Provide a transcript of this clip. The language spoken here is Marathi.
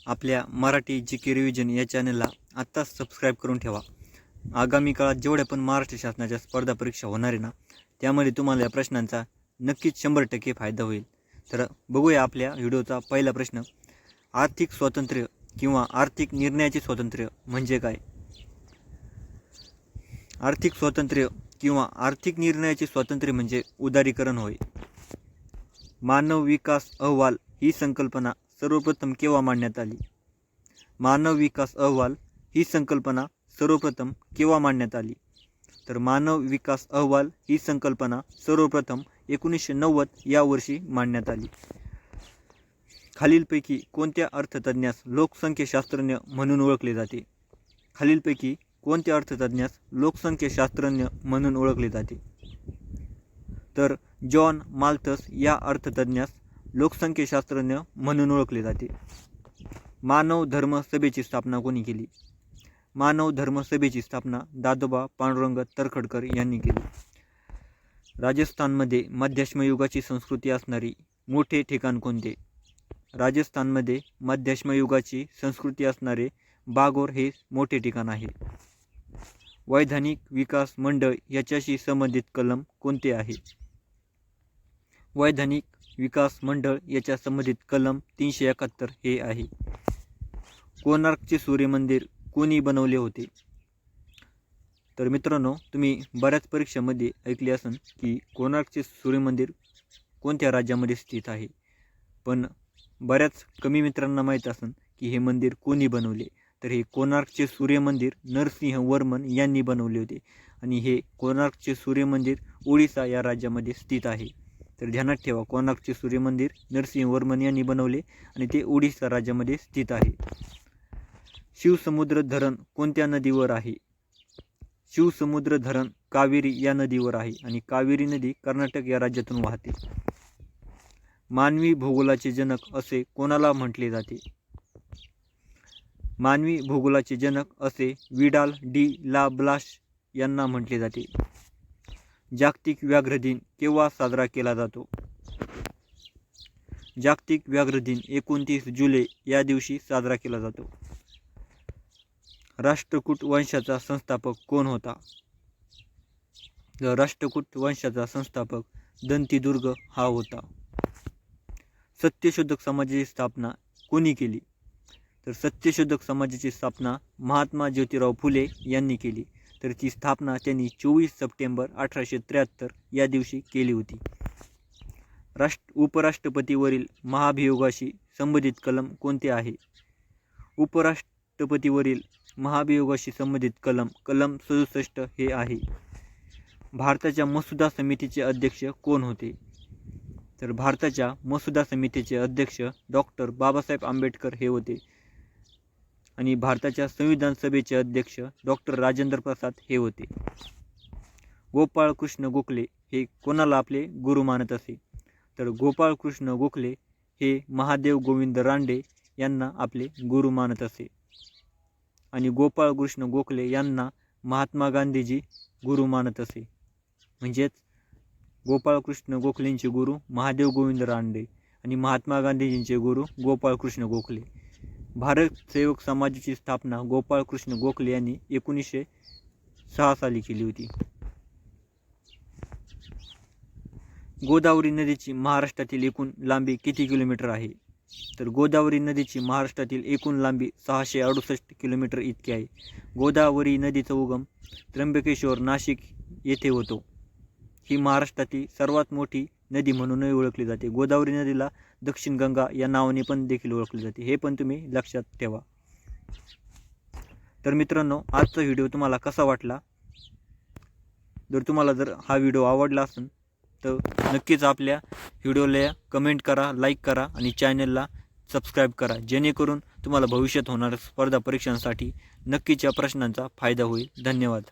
आपल्या मराठी जी के रिव्हिजन या चॅनलला आत्ताच सबस्क्राईब करून ठेवा। आगामी काळात जेवढ्या पण महाराष्ट्र शासनाच्या स्पर्धा परीक्षा होणार आहे ना, त्यामध्ये तुम्हाला या प्रश्नांचा नक्कीच 100% फायदा होईल। तर बघूया आपल्या व्हिडिओचा पहिला प्रश्न। आर्थिक स्वातंत्र्य किंवा आर्थिक निर्णयाचे स्वातंत्र्य म्हणजे काय? आर्थिक स्वातंत्र्य किंवा आर्थिक निर्णयाचे स्वातंत्र्य म्हणजे उदारीकरण होय। मानव विकास अहवाल ही संकल्पना सर्वप्रथम केव्हा मांडण्यात आली? मानव विकास अहवाल ही संकल्पना सर्वप्रथम केव्हा मांडण्यात आली? तर मानव विकास अहवाल ही संकल्पना सर्वप्रथम 1990 या वर्षी मांडण्यात आली। खालीलपैकी कोणत्या अर्थतज्ञास लोकसंख्याशास्त्रज्ञ म्हणून ओळखले जाते? खालीलपैकी कोणत्या अर्थतज्ञास लोकसंख्याशास्त्रज्ञ म्हणून ओळखले जाते? तर जॉन माल्थस या अर्थतज्ञास लोकसंख्याशास्त्रज्ञ म्हणून ओळखले जाते। मानव धर्म सभेची स्थापना कोणी केली? मानव धर्म सभेची स्थापना दादोबा पांडुरंग तरखडकर यांनी केली। राजस्थानमध्ये मध्याश्मयुगाची संस्कृती असणारी मोठे ठिकाण कोणते? राजस्थानमध्ये मध्याश्मयुगाची संस्कृती असणारे बागोर हे मोठे ठिकाण आहे। वैधानिक विकास मंडळ याच्याशी संबंधित कलम कोणते आहे? वैधानिक विकास मंडळ याच्या संबंधित कलम 371 हे आहे। कोणार्कचे सूर्यमंदिर कोणी बनवले होते? तर मित्रांनो, तुम्ही बऱ्याच परीक्षांमध्ये ऐकले असेल की कोणार्कचे सूर्यमंदिर कोणत्या राज्यामध्ये स्थित आहे, पण बऱ्याच कमी मित्रांना माहीत असेल की हे मंदिर कोणी बनवले। तर हे कोणार्कचे सूर्यमंदिर नरसिंह वर्मन यांनी बनवले होते आणि हे कोणार्कचे सूर्यमंदिर ओडिसा या राज्यामध्ये स्थित आहे। तर ध्यानात ठेवा, कोणार्कचे सूर्यमंदिर नरसिंह वर्मन यांनी बनवले आणि ते ओडिसा राज्यामध्ये स्थित आहे। शिवसमुद्र धरण कोणत्या नदीवर आहे? शिवसमुद्र धरण कावेरी या नदीवर आहे आणि कावेरी नदी कर्नाटक या राज्यातून वाहते। मानवी भूगोलाचे जनक असे कोणाला म्हटले जाते? मानवी भूगोलाचे जनक असे विडाल डी ला ब्लाश यांना म्हटले जाते। जागतिक व्याघ्र दिन केव्हा साजरा केला जातो? जागतिक व्याघ्र दिन 29 जुलै या दिवशी साजरा केला जातो। राष्ट्रकूट वंशाचा संस्थापक कोण होता? राष्ट्रकूट वंशाचा संस्थापक दंतीदुर्ग हा होता। सत्यशोधक समाजाची स्थापना कोणी केली? तर सत्यशोधक समाजाची स्थापना महात्मा ज्योतिराव फुले यांनी केली। तर ती स्थापना त्यांनी 24 सप्टेंबर 1873 या दिवशी केली होती। उपराष्ट्रपतीवरील महाभियोगाशी संबंधित कलम कोणते आहे? उपराष्ट्रपतीवरील महाभियोगाशी संबंधित कलम 67 हे आहे। भारताच्या मसुदा समितीचे अध्यक्ष कोण होते? तर भारताच्या मसुदा समितीचे अध्यक्ष डॉक्टर बाबासाहेब आंबेडकर हे होते आणि भारताच्या संविधान सभेचे अध्यक्ष डॉक्टर राजेंद्र प्रसाद हे होते। गोपाळ कृष्ण गोखले हे कोणाला आपले गुरु मानत असे? तर गोपाळ कृष्ण गोखले हे महादेव गोविंद रानडे यांना आपले गुरु मानत असे आणि गोपाळ कृष्ण गोखले यांना महात्मा गांधीजी गुरु मानत असे। म्हणजेच गोपाळ कृष्ण गोखलेंचे गुरु महादेव गोविंद रानडे आणि महात्मा गांधीजींचे गुरु गोपाळ कृष्ण गोखले। भारत सेवक समाजाची स्थापना गोपाळ कृष्ण गोखले यांनी 1906 साली केली होती। गोदावरी नदीची महाराष्ट्रातील एकूण लांबी किती किलोमीटर आहे? तर गोदावरी नदीची महाराष्ट्रातील एकूण लांबी 668 किलोमीटर इतकी आहे। गोदावरी नदीचा उगम त्र्यंबकेश्वर नाशिक येथे होतो। ही महाराष्ट्रातील सर्वात मोठी नदी म्हणूनही ओळखली जाते। गोदावरी नदीला दक्षिण गंगा या नावाने पण देखील ओळखले जाते, हे पण तुम्ही लक्षात ठेवा। तर मित्रांनो, आजचा व्हिडिओ तुम्हाला कसा वाटला? जर हा व्हिडिओ आवडला असेल तर नक्कीच आपल्या व्हिडिओला कमेंट करा, लाईक करा आणि चॅनलला सबस्क्राईब करा, जेणेकरून तुम्हाला भविष्यात होणाऱ्या स्पर्धा परीक्षांसाठी नक्कीच या प्रश्नांचा फायदा होईल। धन्यवाद।